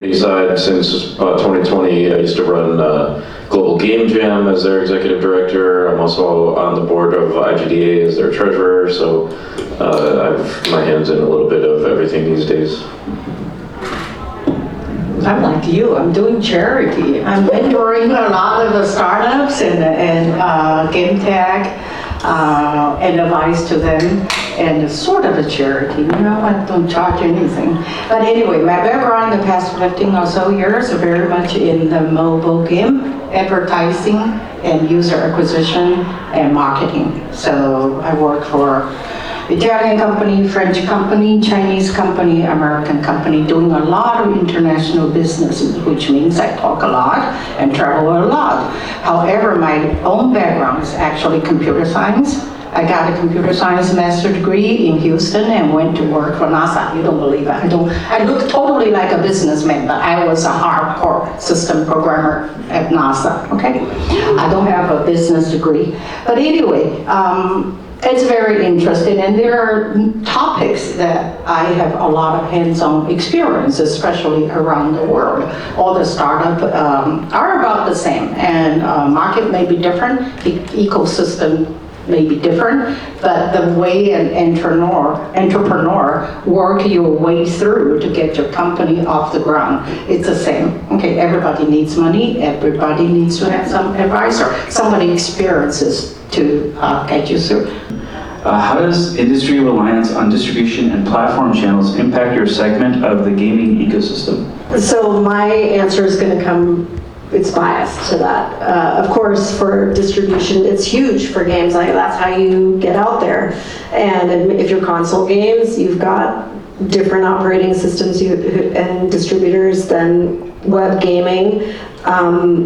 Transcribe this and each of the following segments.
side since about 2020. I used to run Global Game Jam as their executive director. I'm also on the board of IGDA as their treasurer, so I've my hands in a little bit of everything these days. I'm like you, I'm doing charity. I'm mentoring a lot of the startups and game tech and advice to them, and it's sort of a charity, I don't charge anything. But anyway, my background in the past 15 or so years are very much in the mobile game, advertising and user acquisition and marketing. So I work for Italian company, French company, Chinese company, American company, doing a lot of international business, which means I talk a lot and travel a lot. However, my own background is actually computer science. I got a computer science master's degree in Houston and went to work for NASA. You don't believe it. I look totally like a businessman, but I was a hardcore system programmer at NASA, okay? I don't have a business degree. But anyway, it's very interesting, and there are topics that I have a lot of hands-on experience, especially around the world. All the startups are about the same, and market may be different, the ecosystem may be different, but the way an entrepreneur work your way through to get your company off the ground, it's the same. Okay, everybody needs money, everybody needs to have some advisor, somebody experiences to get you through. How does industry reliance on distribution and platform channels impact your segment of the gaming ecosystem? So my answer is going to come, it's biased to that. Of course, for distribution, it's huge for games. That's how you get out there. And if you're console games, you've got different operating systems and distributors than web gaming.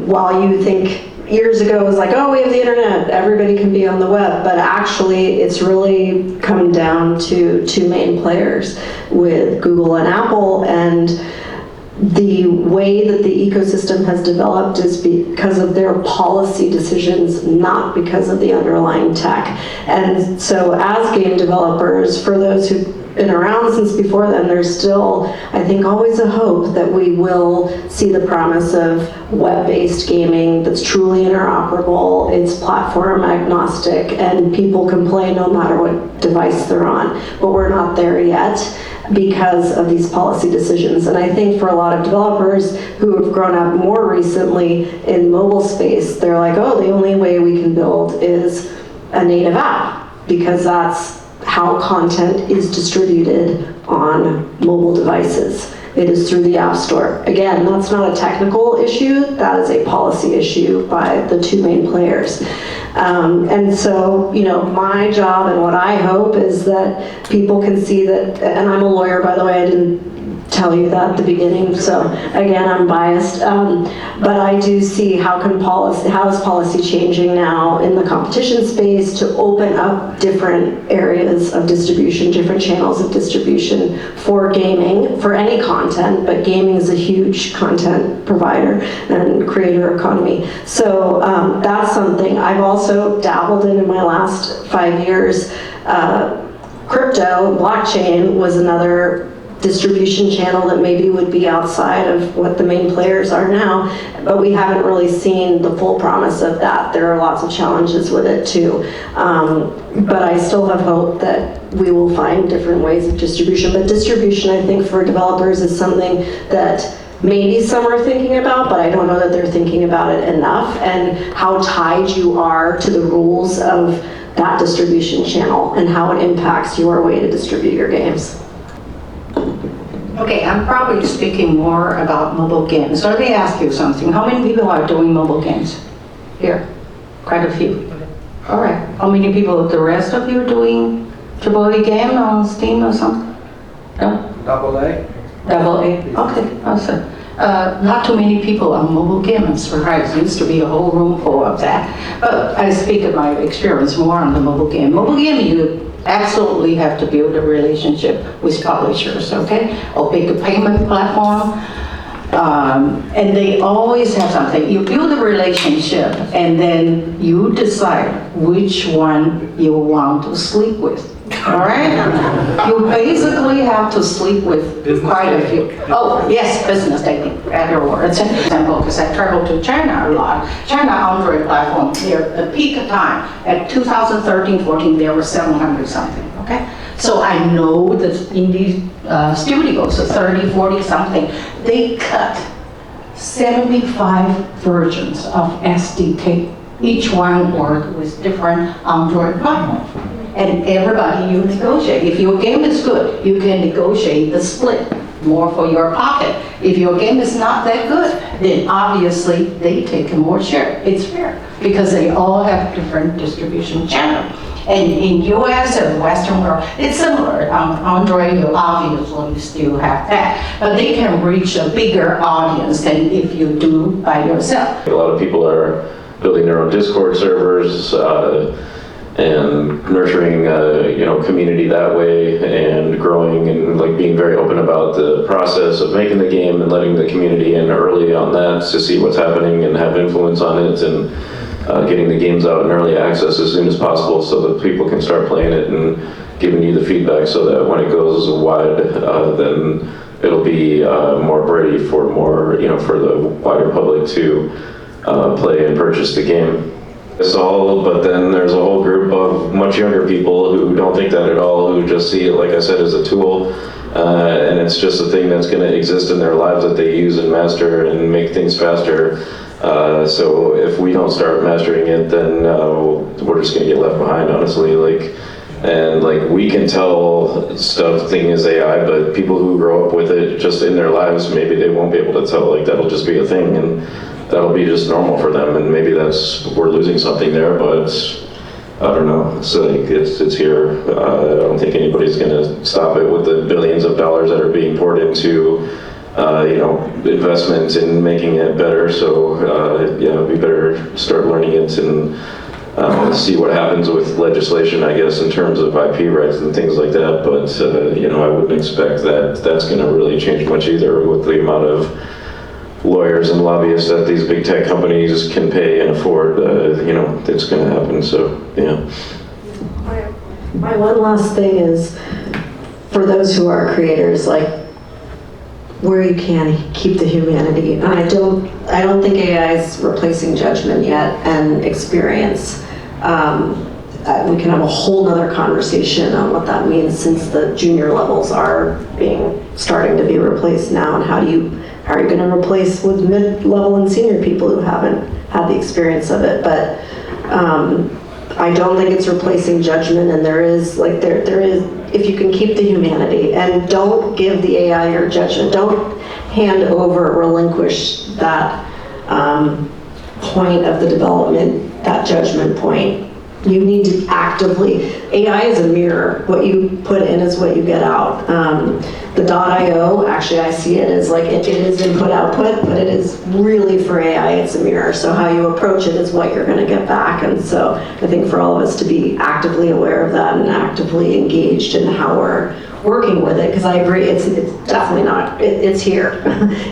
While you think years ago it was like, oh, we have the internet, everybody can be on the web, but actually it's really coming down to two main players with Google and Apple, and the way that the ecosystem has developed is because of their policy decisions, not because of the underlying tech. And so as game developers, for those who've been around since before then, there's still, I think, always a hope that we will see the promise of web-based gaming that's truly interoperable, it's platform agnostic, and people can play no matter what device they're on. But we're not there yet because of these policy decisions. And I think for a lot of developers who have grown up more recently in mobile space, they're like, oh, the only way we can build is a native app, because that's how content is distributed on mobile devices. It is through the App Store. Again, that's not a technical issue, that is a policy issue by the two main players. And so, my job and what I hope is that people can see that, and I'm a lawyer, by the way, I didn't tell you that at the beginning, so again, I'm biased, but I do see how is policy changing now in the competition space to open up different areas of distribution, different channels of distribution for gaming, for any content, but gaming is a huge content provider and creator economy. So that's something I've also dabbled in my last 5 years. Crypto, blockchain was another distribution channel that maybe would be outside of what the main players are now, but we haven't really seen the full promise of that. There are lots of challenges with it too. But I still have hope that we will find different ways of distribution. But distribution, I think, for developers is something that maybe some are thinking about, but I don't know that they're thinking about it enough, and how tied you are to the rules of that distribution channel and how it impacts your way to distribute your games. Okay, I'm probably speaking more about mobile games. So let me ask you something. How many people are doing mobile games here? Quite a few. All right. How many people, the rest of you, are doing AAA game on Steam or something? No? AA. AA. Okay, awesome. Not too many people on mobile games, right? There used to be a whole room full of that. But I speak of my experience more on the mobile game. Mobile game, you absolutely have to build a relationship with publishers, okay? Or pick a payment platform. And they always have something. You build a relationship and then you decide which one you want to sleep with. All right? You basically have to sleep with quite a few. Oh, yes, business dating, better word. It's an example because I travel to China a lot. China Android platform, at peak time, at 2013-14, there were 700 something, okay? So I know that in these studios, 30, 40 something, they cut 75 versions of SDK. Each one work with different Android platform. And everybody you negotiate. If your game is good, you can negotiate the split, more for your pocket. If your game is not that good, then obviously they take more share. It's fair because they all have different distribution channel. And in US and Western world, it's similar. Android, you obviously still have that, but they can reach a bigger audience than if you do by yourself. A lot of people are building their own Discord servers and nurturing community that way, and growing and like being very open about the process of making the game and letting the community in early on that to see what's happening and have influence on it, and getting the games out in early access as soon as possible so that people can start playing it and giving you the feedback so that when it goes wide, then it'll be more ready for for the wider public to play and purchase the game. It's all, but then there's a whole group of much younger people who don't think that at all, who just see it, like I said, as a tool, and it's just a thing that's going to exist in their lives that they use and master and make things faster. So if we don't start mastering it, then we're just going to get left behind, honestly. And we can tell stuff thing is AI, but people who grow up with it just in their lives, maybe they won't be able to tell. That'll just be a thing, and that'll be just normal for them. And maybe we're losing something there, but I don't know. It's here. I don't think anybody's going to stop it with the billions of dollars that are being poured into investment in making it better. So we better start learning it and see what happens with legislation, I guess, in terms of IP rights and things like that. But I wouldn't expect that that's going to really change much either with the amount of lawyers and lobbyists that these big tech companies can pay and afford. It's going to happen. So My one last thing is, for those who are creators, where you can keep the humanity. And I don't think AI is replacing judgment yet and experience. We can have a whole nother conversation on what that means, since the junior levels are starting to be replaced now, and how are you going to replace with mid-level and senior people who haven't had the experience of it. But I don't think it's replacing judgment, and there is, if you can keep the humanity, and don't give the AI your judgment, don't hand over, relinquish that point of the development, that judgment point. You need to actively, AI is a mirror. What you put in is what you get out. The .io, actually I see it as it is input output, but it is really for AI, it's a mirror. So how you approach it is what you're gonna get back. And so I think for all of us to be actively aware of that and actively engaged in how we're working with it, because I agree, it's definitely not, it's here,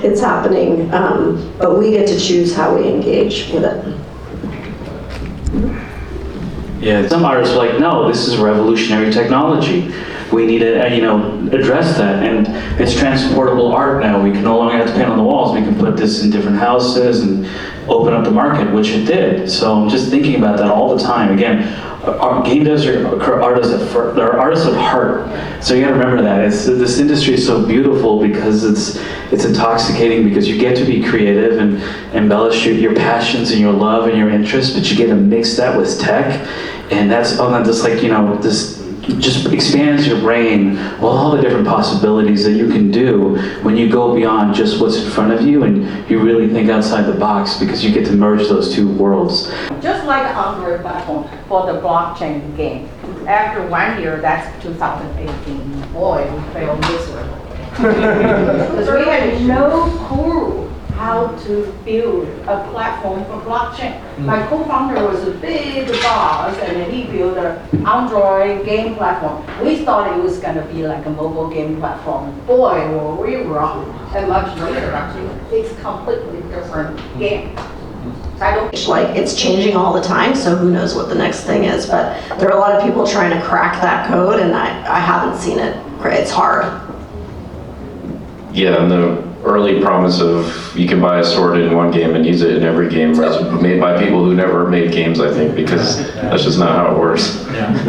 it's happening, but we get to choose how we engage with it. Yeah, some artists are like, no, this is revolutionary technology. We need to, address that. And it's transportable art now. We can no longer have to paint on the walls. We can put this in different houses and open up the market, which it did. So I'm just thinking about that all the time. Again, our game devs are artists of heart. So you got to remember that. This industry is so beautiful because it's intoxicating, because you get to be creative and embellish your passions and your love and your interests, but you get to mix that with tech. And that's just this just expands your brain, all the different possibilities that you can do when you go beyond just what's in front of you and you really think outside the box, because you get to merge those two worlds. Just like the Android platform for the blockchain game. After 1 year, that's 2018. Boy, we failed miserably. Because we had no clue how to build a platform for blockchain. My co-founder was a big boss, and he built an Android game platform. We thought it was going to be like a mobile game platform. Boy, were we wrong. And much later, actually, it's a completely different game. I don't, like, it's changing all the time, so who knows what the next thing is, but there are a lot of people trying to crack that code, and I haven't seen it. It's hard. Yeah, and the early promise of you can buy a sword in one game and use it in every game was made by people who never made games, I think, because that's just not how it works. Yeah.